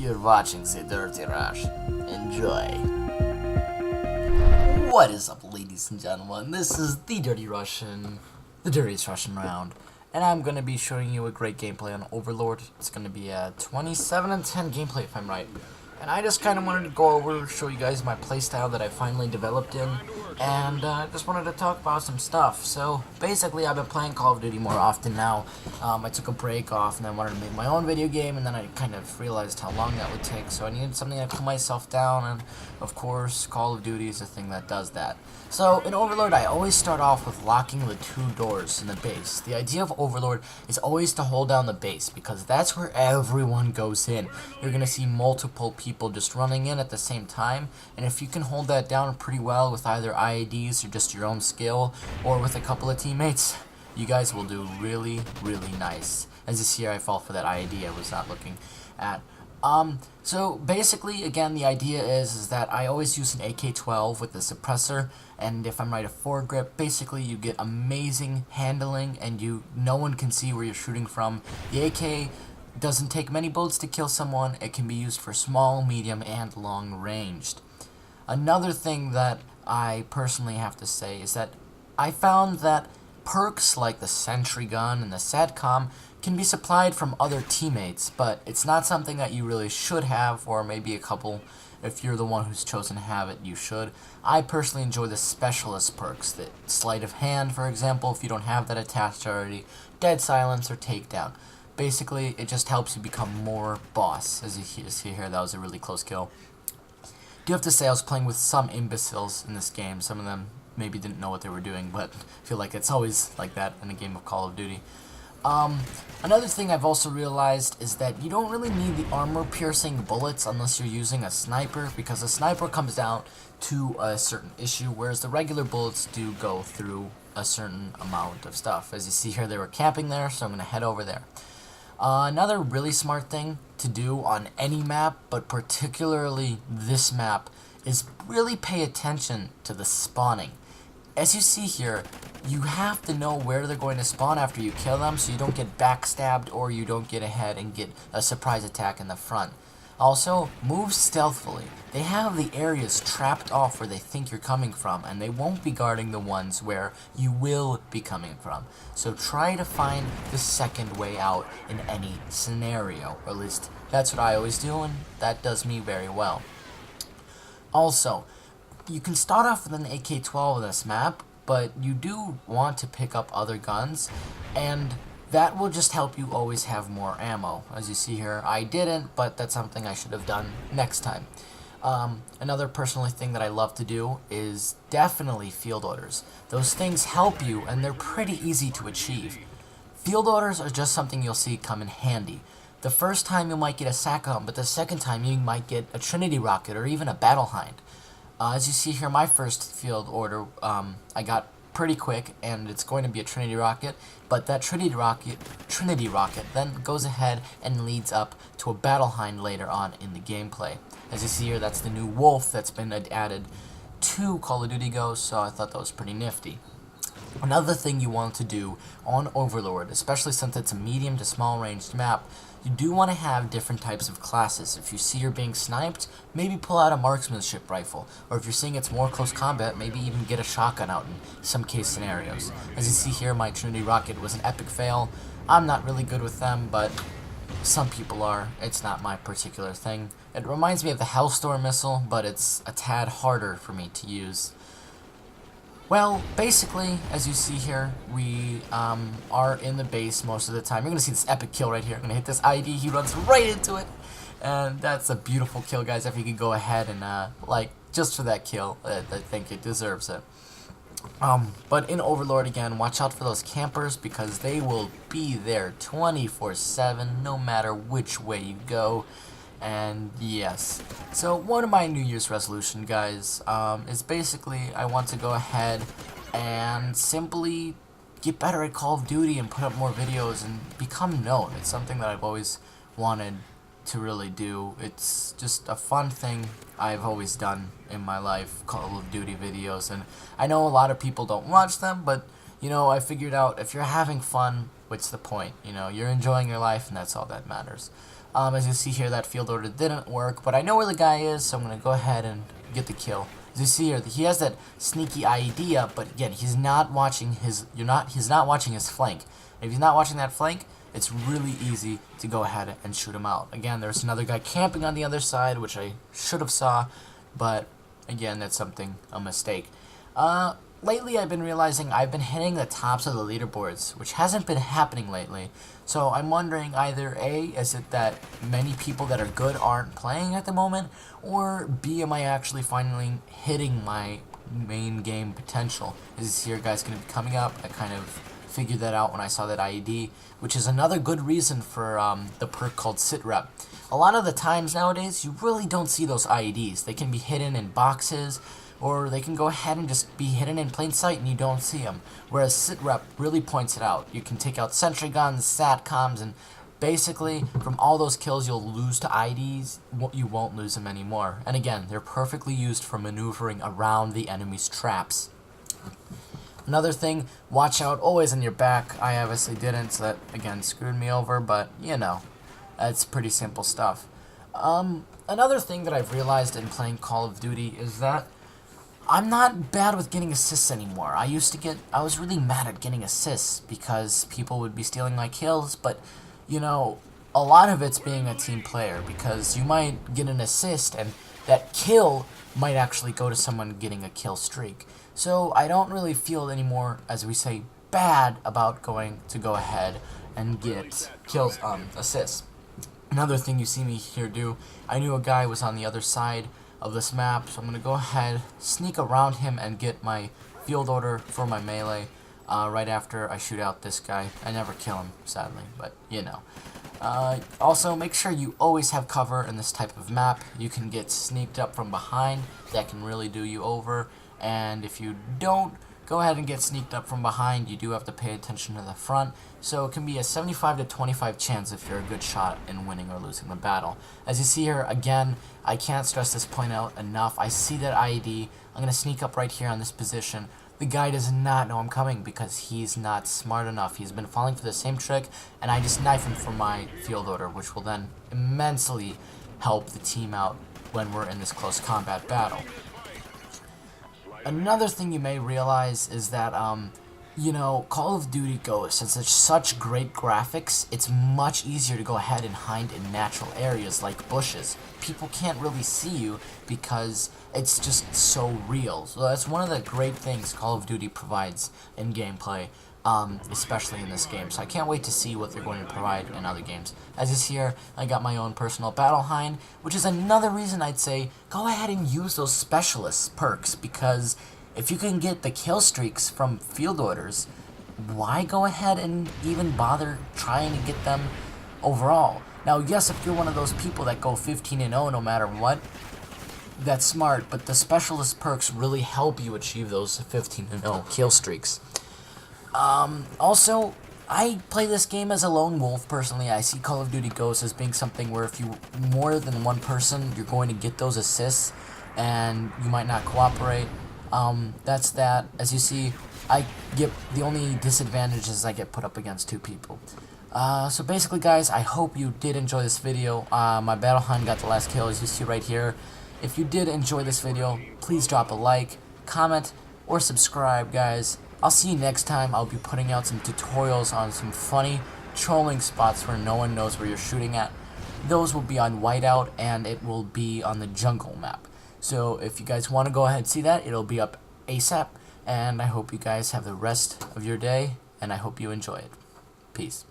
You're watching The Dirty Rush. Enjoy. What is up, ladies and gentlemen? This is The Dirty Russian, the dirtiest Russian round, and I'm going to be showing you a great gameplay on Overlord. It's going to be a 27-10 gameplay if I'm right. And I just kind of wanted to go over, show you guys my playstyle that I finally developed in, and I just wanted to talk about some stuff. So, basically, I've been playing Call of Duty more often now. I took a break off, and I wanted to make my own video game, and then I kind of realized how long that would take, so I needed something to cool myself down, and, of course, Call of Duty is a thing that does that. So, in Overlord, I always start off with locking the two doors in the base. The idea of Overlord is always to hold down the base, because that's where everyone goes in. You're going to see multiple people just running in at the same time, and if you can hold that down pretty well with either IEDs or just your own skill, or with a couple of teammates, you guys will do really, really nice. As you see here, I fall for that IED I was not looking at. So basically, again, the idea is that I always use an AK-12 with the suppressor, and if I'm right, a foregrip. Basically, you get amazing handling, and no one can see where you're shooting from. The AK doesn't take many bullets to kill someone. It can be used for small, medium, and long ranged. Another thing that I personally have to say is that I found that perks like the sentry gun and the SATCOM can be supplied from other teammates, but it's not something that you really should have, or maybe a couple. If you're the one who's chosen to have it, you should. I personally enjoy the specialist perks, the sleight of hand, for example, if you don't have that attached already, dead silence, or takedown. Basically, it just helps you become more boss. As you see here, that was a really close kill. Do have to say I was playing with some imbeciles in this game. Some of them maybe didn't know what they were doing, but I feel like it's always like that in a game of Call of Duty. Another thing I've also realized is that you don't really need the armor-piercing bullets unless you're using a sniper, because a sniper comes down to a certain issue, whereas the regular bullets do go through a certain amount of stuff. As you see here, they were camping there, so I'm going to head over there. Another really smart thing to do on any map, but particularly this map, is really pay attention to the spawning. As you see here, you have to know where they're going to spawn after you kill them, so you don't get backstabbed or you don't get ahead and get a surprise attack in the front. Also, move stealthily. They have the areas trapped off where they think you're coming from, and they won't be guarding the ones where you will be coming from. So try to find the second way out in any scenario, or at least that's what I always do, and that does me very well. Also, you can start off with an AK-12 in this map, but you do want to pick up other guns, and that will just help you always have more ammo. As you see here, I didn't, but that's something I should have done next time. Another personal thing that I love to do is definitely field orders. Those things help you, and they're pretty easy to achieve. Field orders are just something you'll see come in handy. The first time you might get a SATCOM, but the second time you might get a Trinity rocket or even a Battle Hind. As you see here, my first field order, I got pretty quick, and it's going to be a Trinity rocket, but that Trinity rocket then goes ahead and leads up to a Battle Hind later on in the gameplay. As you see here, that's the new Wolf that's been added to Call of Duty Go, so I thought that was pretty nifty. Another thing you want to do on Overlord, especially since it's a medium to small ranged map, you do want to have different types of classes. If you see you're being sniped, maybe pull out a marksmanship rifle. Or if you're seeing it's more close combat, maybe even get a shotgun out in some case scenarios. As you see here, my Trinity rocket was an epic fail. I'm not really good with them, but some people are. It's not my particular thing. It reminds me of the Hellstorm missile, but it's a tad harder for me to use. Well, basically, as you see here, we are in the base most of the time. You're going to see this epic kill right here. I'm going to hit this ID. He runs right into it. And that's a beautiful kill, guys. If you could go ahead and, just for that kill, I think it deserves it. But in Overlord, again, watch out for those campers, because they will be there 24/7, no matter which way you go. And yes, so one of my New Year's resolution, guys, is basically I want to go ahead and simply get better at Call of Duty and put up more videos and become known. It's something that I've always wanted to really do. It's just a fun thing I've always done in my life, Call of Duty videos, and I know a lot of people don't watch them, but you know, I figured out if you're having fun, what's the point? You know, you're enjoying your life, and that's all that matters. As you see here, that field order didn't work, but I know where the guy is, so I'm going to go ahead and get the kill. As you see here, he has that sneaky IED up, but again, he's not watching his flank. If he's not watching that flank, it's really easy to go ahead and shoot him out. Again, there's another guy camping on the other side, which I should have saw, but again, that's a mistake. Lately, I've been realizing I've been hitting the tops of the leaderboards, which hasn't been happening lately. So I'm wondering either A, is it that many people that are good aren't playing at the moment, or B, am I actually finally hitting my main game potential? Is this here guys going to be coming up? I kind of figured that out when I saw that IED, which is another good reason for the perk called Sit Rep. A lot of the times nowadays, you really don't see those IEDs. They can be hidden in boxes, or they can go ahead and just be hidden in plain sight and you don't see them. Whereas Sit Rep really points it out. You can take out sentry guns, SATCOMs, and basically from all those kills you'll lose to IDs, you won't lose them anymore. And again, they're perfectly used for maneuvering around the enemy's traps. Another thing, watch out always on your back. I obviously didn't, so that again screwed me over, but you know, it's pretty simple stuff. Another thing that I've realized in playing Call of Duty is that I'm not bad with getting assists anymore. I was really mad at getting assists because people would be stealing my kills, but, you know, a lot of it's being a team player because you might get an assist and that kill might actually go to someone getting a kill streak. So I don't really feel anymore, as we say, bad about go ahead and get kills, assists. Another thing you see me here do, I knew a guy was on the other side of this map, so I'm going to go ahead, sneak around him, and get my field order for my melee right after I shoot out this guy. I never kill him, sadly, but you know. Also, make sure you always have cover in this type of map. You can get sneaked up from behind. That can really do you over, and if you don't go ahead and get sneaked up from behind, you do have to pay attention to the front, so it can be a 75 to 25 chance if you're a good shot in winning or losing the battle. As you see here, again, I can't stress this point out enough. I see that IED. I'm going to sneak up right here on this position. The guy does not know I'm coming because he's not smart enough. He's been falling for the same trick, and I just knife him for my field order, which will then immensely help the team out when we're in this close combat battle. Another thing you may realize is that, you know, Call of Duty Ghosts, since it's such great graphics, it's much easier to go ahead and hide in natural areas like bushes. People can't really see you because it's just so real. So that's one of the great things Call of Duty provides in gameplay, especially in this game. So I can't wait to see what they're going to provide in other games. As you see here, I got my own personal battle hind, which is another reason I'd say go ahead and use those specialist perks, because if you can get the kill streaks from field orders, why go ahead and even bother trying to get them overall? Now, yes, if you're one of those people that go 15-0 no matter what, that's smart, but the specialist perks really help you achieve those 15-0 kill streaks. Also, I play this game as a lone wolf, personally. I see Call of Duty Ghosts as being something where if you more than one person, you're going to get those assists, and you might not cooperate. That's that. As you see, I get the only disadvantage is I get put up against two people. So basically, guys, I hope you did enjoy this video. My battle hind got the last kill, as you see right here. If you did enjoy this video, please drop a like, comment, or subscribe, guys. I'll see you next time. I'll be putting out some tutorials on some funny trolling spots where no one knows where you're shooting at. Those will be on Whiteout, and it will be on the jungle map. So if you guys want to go ahead and see that, it'll be up ASAP. And I hope you guys have the rest of your day, and I hope you enjoy it. Peace.